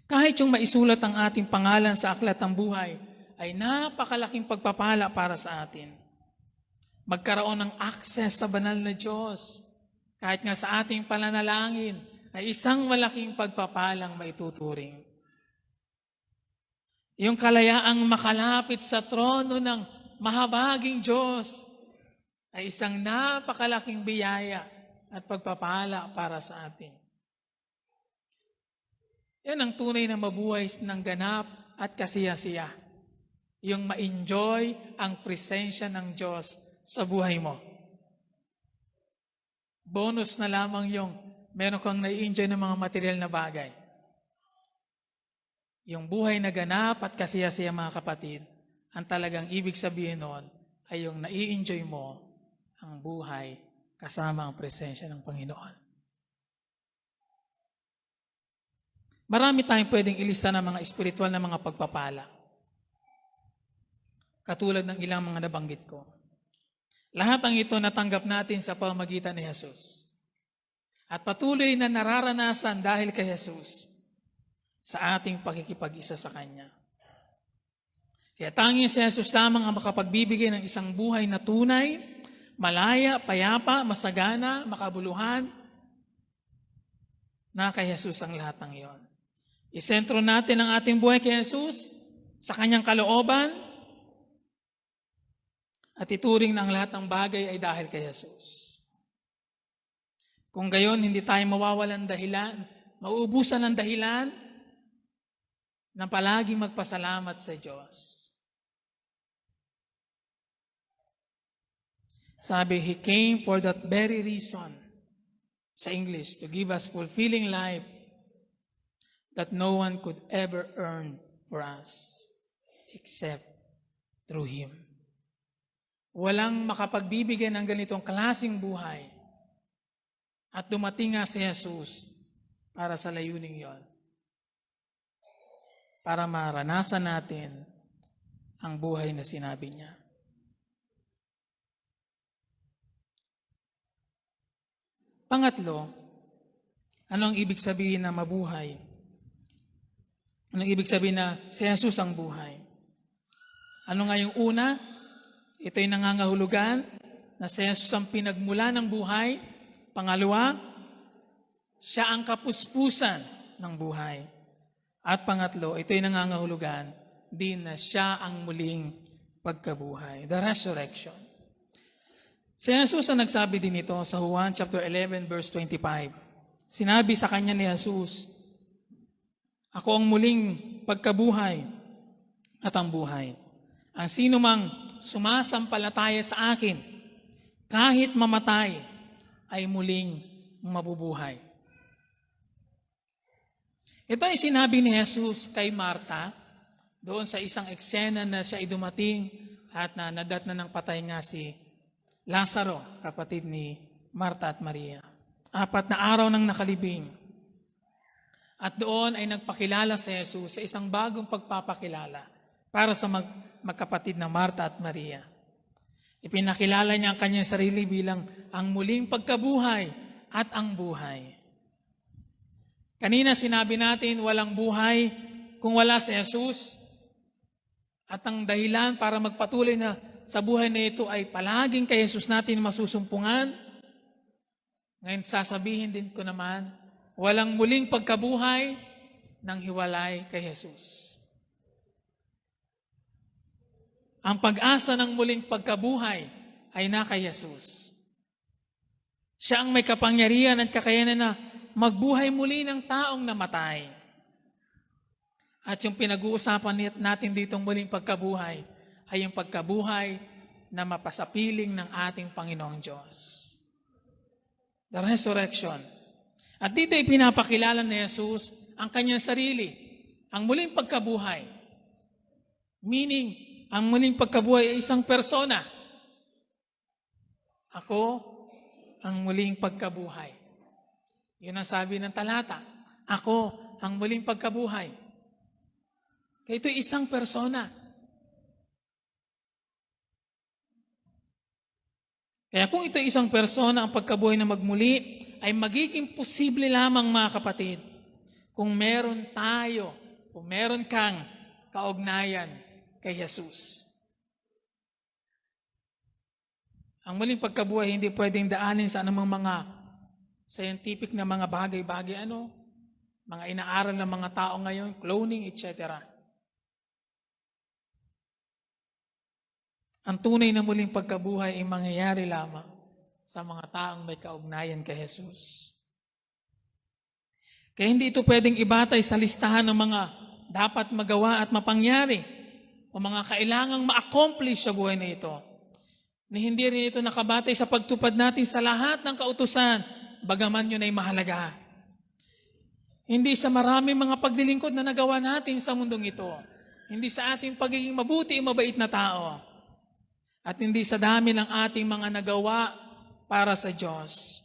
Kahit yung maisulat ang ating pangalan sa aklat ng buhay, ay napakalaking pagpapala para sa atin. Magkaroon ng access sa banal na Diyos, kahit nga sa ating pananalangin, ay isang malaking pagpapalang maituturing. Yung kalayaang makalapit sa trono ng mahabaging Diyos, ay isang napakalaking biyaya at pagpapala para sa atin. Yan ang tunay na mabuhay ng ganap at kasiyasiya. Yung ma-enjoy ang presensya ng Diyos sa buhay mo. Bonus na lamang yung meron kang na-enjoy ng mga material na bagay. Yung buhay na ganap at kasiyasiya mga kapatid, ang talagang ibig sabihin noon ay yung na-enjoy mo ang buhay kasama ang presensya ng Panginoon. Marami tayong pwedeng ilista ng mga espiritual na mga pagpapala. Katulad ng ilang mga nabanggit ko. Lahat ang ito natanggap natin sa pamamagitan ni Jesus. At patuloy na nararanasan dahil kay Jesus sa ating pakikipag-isa sa Kanya. Kaya tanging si Jesus lamang ang makapagbibigay ng isang buhay na tunay, malaya, payapa, masagana, makabuluhan, na kay Jesus ang lahat ng iyon. Isentro natin ang ating buhay kay Jesus sa Kanyang kalooban at ituring na ang lahat ng bagay ay dahil kay Jesus. Kung gayon, hindi tayo mawawalan dahilan, mauubusan ng dahilan na palaging magpasalamat sa Diyos. Sabi, He came for that very reason, sa English, to give us fulfilling life that no one could ever earn for us except through Him. Walang makapagbibigay ng ganitong klaseng buhay at dumating nga si Jesus para sa layuning yon. Para maranasan natin ang buhay na sinabi niya. Pangatlo, anong ibig sabihin na mabuhay? Anong ibig sabihin na si Jesus ang buhay? Ano nga yung una? Ito'y nangangahulugan na si Jesus ang pinagmula ng buhay. Pangalawa, siya ang kapuspusan ng buhay. At pangatlo, ito'y nangangahulugan din na siya ang muling pagkabuhay. The resurrection. Si Jesus ang nagsabi din ito sa Juan chapter 11 verse 25. Sinabi sa kanya ni Jesus, Ako ang muling pagkabuhay at ang buhay. Ang sino mang sumasampalataya sa akin, kahit mamatay, ay muling mabubuhay. Ito ay sinabi ni Jesus kay Marta, doon sa isang eksena na siya ay dumating at nadat na ng patay nga si Lazaro, kapatid ni Marta at Maria. 4 na araw nang nakalibing. At doon ay nagpakilala si Jesus sa isang bagong pagpapakilala para sa magkapatid na Marta at Maria. Ipinakilala niya ang kanyang sarili bilang ang muling pagkabuhay at ang buhay. Kanina sinabi natin walang buhay kung wala si Jesus. At ang dahilan para magpatuloy na sa buhay na ito ay palaging kay Jesus natin masusumpungan. Ngayon sasabihin din ko naman, walang muling pagkabuhay nang hiwalay kay Jesus. Ang pag-asa ng muling pagkabuhay ay na kay Jesus. Siya ang may kapangyarihan at kakayanan na magbuhay muli ng taong namatay. At yung pinag-uusapan natin ditong muling pagkabuhay ay yung pagkabuhay na mapasapiling ng ating Panginoong Diyos. The resurrection. At dito ipinapakilala ni Jesus ang kanyang sarili, ang muling pagkabuhay. Meaning, ang muling pagkabuhay ay isang persona. Ako, ang muling pagkabuhay. Yun ang sabi ng talata. Ako, ang muling pagkabuhay. Kaya ito'y isang persona. Kaya kung ito'y isang persona, ang pagkabuhay na magmuli, ay magiging posible lamang mga kapatid kung meron tayo, kung meron kang kaugnayan kay Jesus. Ang muling pagkabuhay hindi pwedeng daanin sa anumang mga scientific na mga bagay-bagay, mga inaaral ng mga tao ngayon, cloning, etc. Ang tunay na muling pagkabuhay ay mangyayari lamang sa mga taong may kaugnayan kay Jesus. Kaya hindi ito pwedeng ibatay sa listahan ng mga dapat magawa at mapangyari o mga kailangang ma-accomplish sa buhay na ito. Na hindi rin ito nakabatay sa pagtupad natin sa lahat ng kautusan, bagaman yun ay mahalaga. Hindi sa maraming mga paglilingkod na nagawa natin sa mundong ito. Hindi sa ating pagiging mabuti o mabait na tao. At hindi sa dami ng ating mga nagawa para sa Diyos.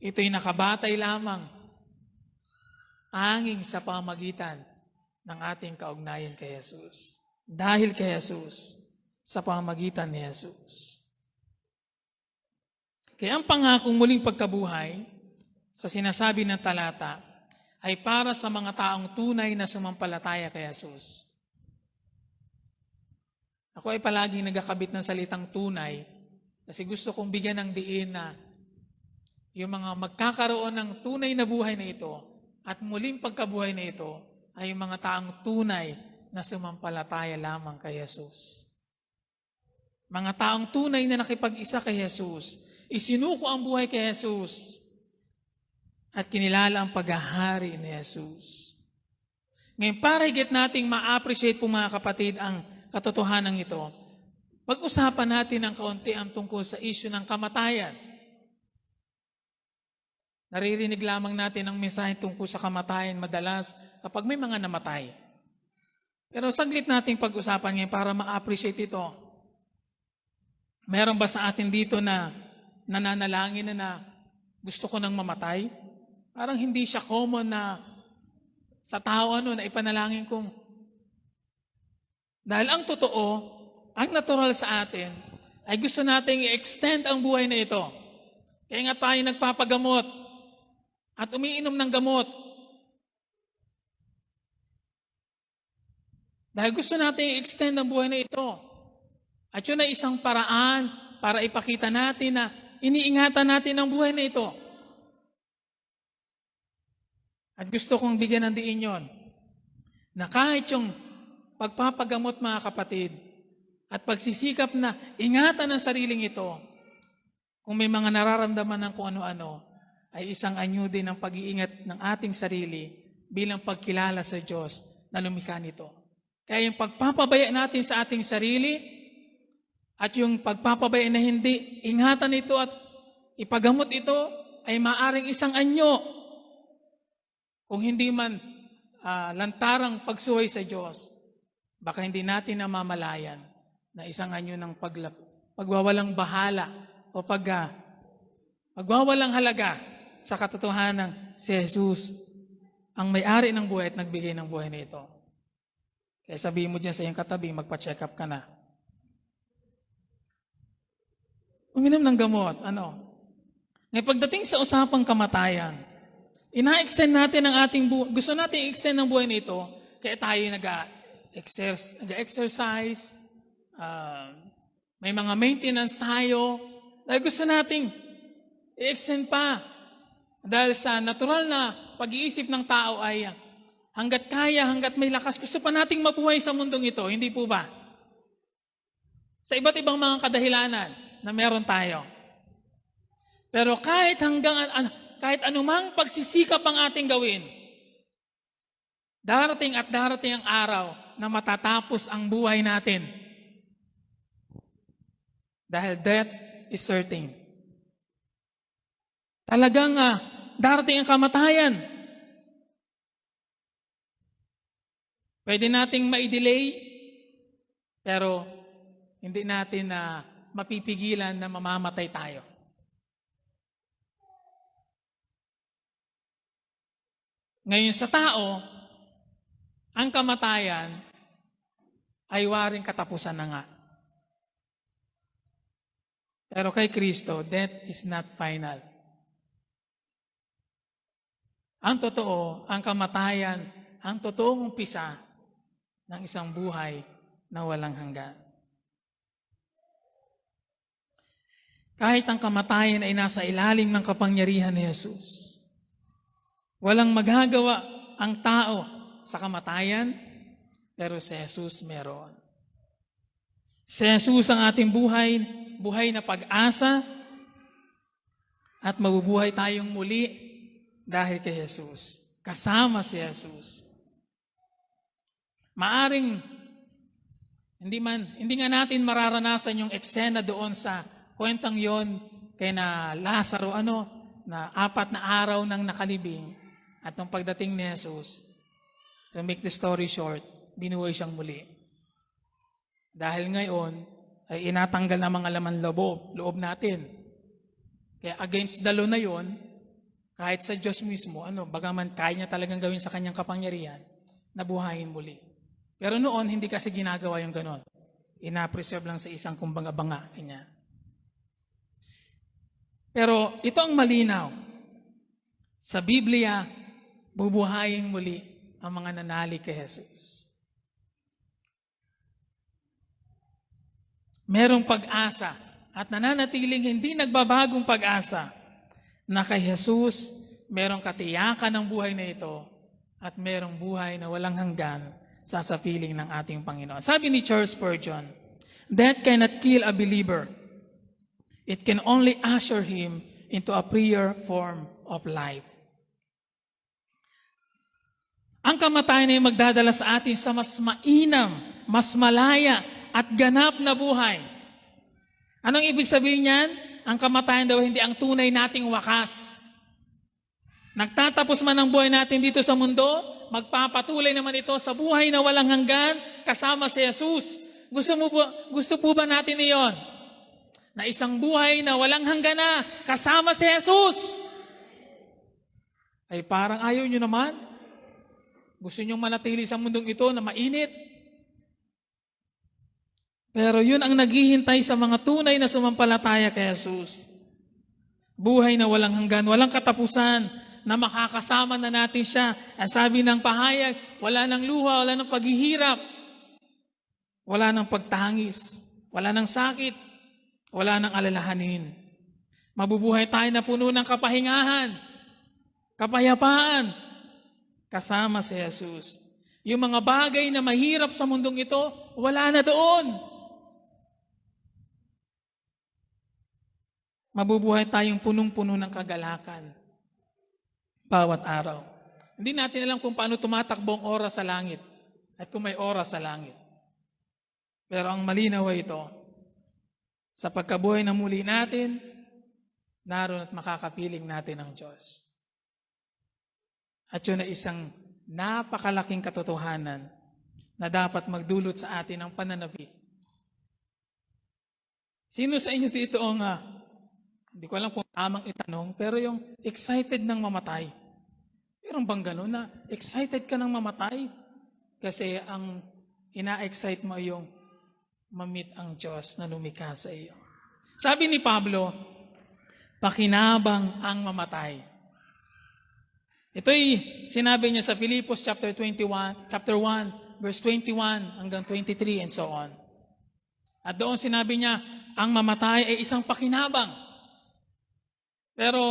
Ito'y nakabatay lamang tanging sa pamagitan ng ating kaugnayan kay Jesus. Dahil kay Jesus, sa pamagitan ni Jesus. Kaya ang pangakong muling pagkabuhay sa sinasabi ng talata ay para sa mga taong tunay na sumampalataya kay Jesus. Ako ay palaging nagkakabit ng salitang tunay kasi gusto kong bigyan ng diin na yung mga magkakaroon ng tunay na buhay na ito at muling pagkabuhay na ito ay yung mga taong tunay na sumampalataya lamang kay Jesus. Mga taong tunay na nakipag-isa kay Jesus, isinuko ang buhay kay Jesus at kinilala ang paghahari ni Jesus. Ngayon, para higit nating ma-appreciate po mga kapatid ang katotohanan ito, pag-usapan natin ng kaunti ang tungkol sa issue ng kamatayan. Naririnig lamang natin ang mensahe tungkol sa kamatayan madalas kapag may mga namatay. Pero saglit nating pag-usapan ngayon para ma-appreciate ito. Meron ba sa atin dito na nananalangin na gusto ko nang mamatay? Parang hindi siya common na sa tao na ipanalangin kong. Dahil ang totoo, ang natural sa atin, ay gusto nating i-extend ang buhay na ito. Kaya nga tayo nagpapagamot at umiinom ng gamot. Dahil gusto nating i-extend ang buhay na ito. At yun ay isang paraan para ipakita natin na iniingatan natin ang buhay na ito. At gusto kong bigyan ng diin yun, na kahit yung pagpapagamot mga kapatid, at pagsisikap na ingatan ang sariling ito, kung may mga nararamdaman ng kung ano-ano, ay isang anyo din ng pag-iingat ng ating sarili bilang pagkilala sa Diyos na lumikha nito. Kaya yung pagpapabaya natin sa ating sarili, at yung pagpapabaya na hindi, ingatan ito at ipagamot ito, ay maaring isang anyo, kung hindi man lantarang pagsuway sa Diyos, baka hindi natin namamalayan na isang anyo ng pagwawalang bahala o pagwawalang halaga sa katotohanan si Jesus ang may-ari ng buhay at nagbigay ng buhay na ito. Kaya sabihin mo dyan sa iyong katabi, magpa-check up ka na. Uminom ng gamot, Ngayon pagdating sa usapang kamatayan, ina-extend natin ang ating buhay. Gusto natin i-extend ang buhay na ito, kaya tayo nag-exercise, may mga maintenance tayo, dahil gusto nating i-extend pa. Dahil sa natural na pag-iisip ng tao ay hanggat kaya, hanggat may lakas, gusto pa nating mabuhay sa mundong ito, hindi po ba? Sa iba't ibang mga kadahilanan na meron tayo. Pero kahit anumang pagsisikap ang ating gawin, darating at darating ang araw na matatapos ang buhay natin. Dahil death is certain. Talagang darating ang kamatayan. Pwede nating ma-delay, pero hindi natin mapipigilan na mamamatay tayo. Ngayon sa tao, ang kamatayan ay waring katapusan na nga. Pero kay Kristo, death is not final. Ang totoo, ang kamatayan, ang totoong umpisa ng isang buhay na walang hanggan. Kahit ang kamatayan ay nasa ilalim ng kapangyarihan ni Jesus, walang magagawa ang tao sa kamatayan, pero si Jesus meron. Si Jesus ang ating buhay, buhay na pag-asa, at mabubuhay tayong muli dahil kay Jesus. Kasama si Jesus. Maaring hindi nga natin mararanasan yung eksena doon sa kwentang yon kay na Lazaro, na 4 na araw nang nakalibing. At nung pagdating ni Jesus, to make the story short, binuhay siyang muli. Dahil ngayon, ay inatanggal na mga laman loob natin. Kaya against the law na yon, kahit sa Diyos mismo, bagaman kaya niya talagang gawin sa kanyang kapangyarihan, nabuhayin muli. Pero noon, hindi kasi ginagawa yung ganon. Ina-preserve lang sa isang kumbanga-banga niya. Pero ito ang malinaw. Sa Biblia, bubuhayin muli ang mga nanali kay Jesus. Merong pag-asa at nananatiling hindi nagbabagong pag-asa na kay Jesus merong katiyakan ng buhay na ito at merong buhay na walang hanggan sa sapiling ng ating Panginoon. Sabi ni Charles Spurgeon, "Death cannot kill a believer. It can only usher him into a freer form of life." Ang kamatayan ay magdadala sa atin sa mas mainam, mas malaya, at ganap na buhay. Anong ibig sabihin niyan? Ang kamatayan daw hindi ang tunay nating wakas. Nagtatapos man ang buhay natin dito sa mundo, magpapatuloy naman ito sa buhay na walang hanggan kasama si Jesus. Gusto po ba natin iyon? Na isang buhay na walang hanggan na kasama si Jesus? Ay parang ayaw nyo naman. Gusto nyong manatili sa mundong ito na mainit. Pero yun ang naghihintay sa mga tunay na sumampalataya kay Jesus. Buhay na walang hanggan, walang katapusan, na makakasama na natin siya. Ang sabi ng pahayag, wala ng luha, wala ng paghihirap, wala ng pagtangis, wala ng sakit, wala ng alalahanin. Mabubuhay tayo na puno ng kapahingahan, kapayapaan, kasama si Jesus. Yung mga bagay na mahirap sa mundong ito, wala na doon. Mabubuhay tayong punong-puno ng kagalakan bawat araw. Hindi natin alam kung paano tumatakbo ang oras sa langit at kung may oras sa langit. Pero ang malinaw ay ito, sa pagkabuhay na muli natin, naroon at makakapiling natin ang Diyos. At yun ay isang napakalaking katotohanan na dapat magdulot sa atin ng pananabi. Sino sa inyo dito ang, hindi ko alam kung tamang itanong, pero yung excited ng mamatay? Meron bang gano'n na excited ka ng mamatay? Kasi ang ina-excite mo yung ma-meet ang Diyos na lumikha sa iyo. Sabi ni Pablo, pakinabang ang mamatay. Ito'y sinabi niya sa Filipos chapter 1, verse 21 hanggang 23 and so on. At doon sinabi niya, ang mamatay ay isang pakinabang. Pero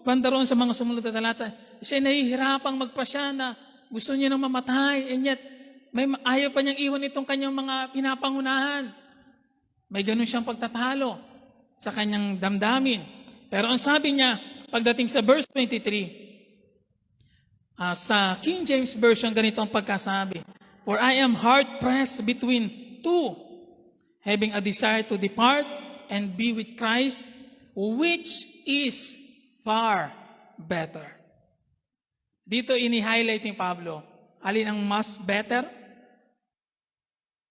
banda roon sa mga sumunod na talata, siya nahihirapang magpasya na gusto niya nang mamatay, and yet ayaw pa niyang iwan itong kanyang mga pinapangunahan. May ganun siyang pagtatalo sa kanyang damdamin. Pero ang sabi niya, pagdating sa verse 23, sa King James Version, ganito ang pagkasabi, for I am hard-pressed between two, having a desire to depart and be with Christ, which is far better. Dito ini-highlight ni Pablo, alin ang mas better?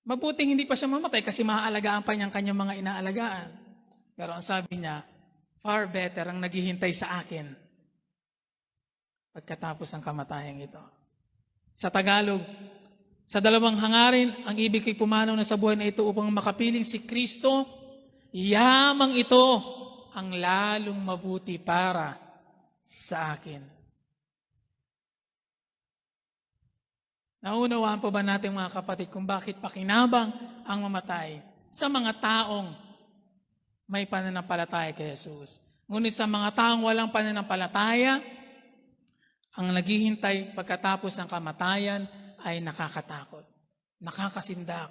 Mabuting hindi pa siya mamatay kasi maaalagaan pa niya ang kanyang mga inaalagaan. Pero ang sabi niya, far better ang naghihintay sa akin pagkatapos ng kamatayang ito. Sa Tagalog, sa dalawang hangarin, ang ibig ko'y pumanaw na sa buhay na ito upang makapiling si Kristo, yamang ito ang lalong mabuti para sa akin. Naunawaan po ba natin mga kapatid kung bakit pakinabang ang mamatay sa mga taong may pananampalataya kay Jesus? Ngunit sa mga taong walang pananampalataya, ang naghihintay pagkatapos ng kamatayan ay nakakatakot, nakakasindak,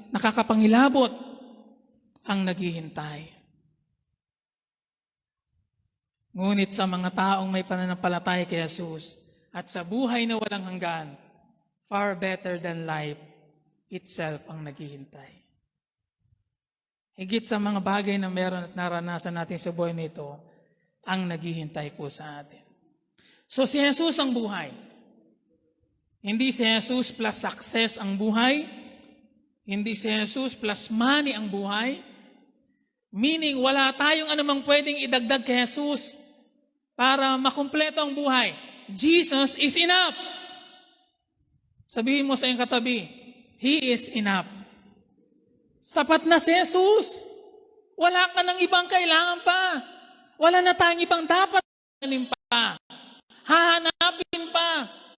nakakapangilabot ang naghihintay. Ngunit sa mga taong may pananampalataya kay Jesus at sa buhay na walang hanggan, far better than life itself ang naghihintay. Higit sa mga bagay na meron at naranasan natin sa buhay nito, ang naghihintay po sa atin. So si Jesus ang buhay. Hindi si Jesus plus success ang buhay. Hindi si Jesus plus money ang buhay. Meaning, wala tayong anumang pwedeng idagdag kay Jesus para makumpleto ang buhay. Jesus is enough. Sabihin mo sa iyong katabi, He is enough. Sapat na si Jesus. Wala ka ng ibang kailangan pa. Wala na tayong ibang dapat hahanapin pa. Hahanapin pa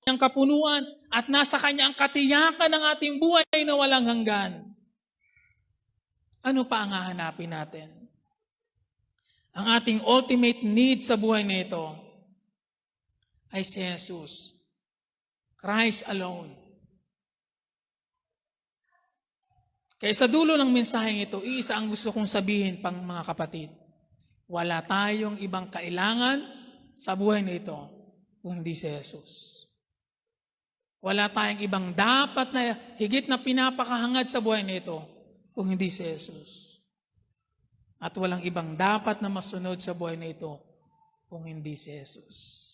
ang kapunuan at nasa Kanya ang katiyakan ng ating buhay na walang hanggan. Ano pa ang hahanapin natin? Ang ating ultimate need sa buhay na ito ay si Jesus. Christ alone. Kaya sa dulo ng mensaheng ito, iisa ang gusto kong sabihin pang mga kapatid. Wala tayong ibang kailangan sa buhay na ito kung hindi si Jesus. Wala tayong ibang dapat na higit na pinapakahangad sa buhay na ito kung hindi si Jesus. At walang ibang dapat na masunod sa buhay na ito kung hindi si Jesus.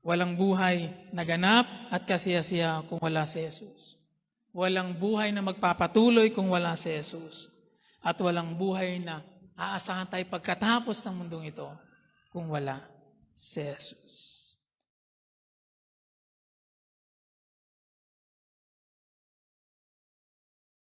Walang buhay na ganap at kasiyasiya kung wala si Jesus. Walang buhay na magpapatuloy kung wala si Jesus. At walang buhay na aasahan tayo pagkatapos ng mundong ito kung wala si Jesus.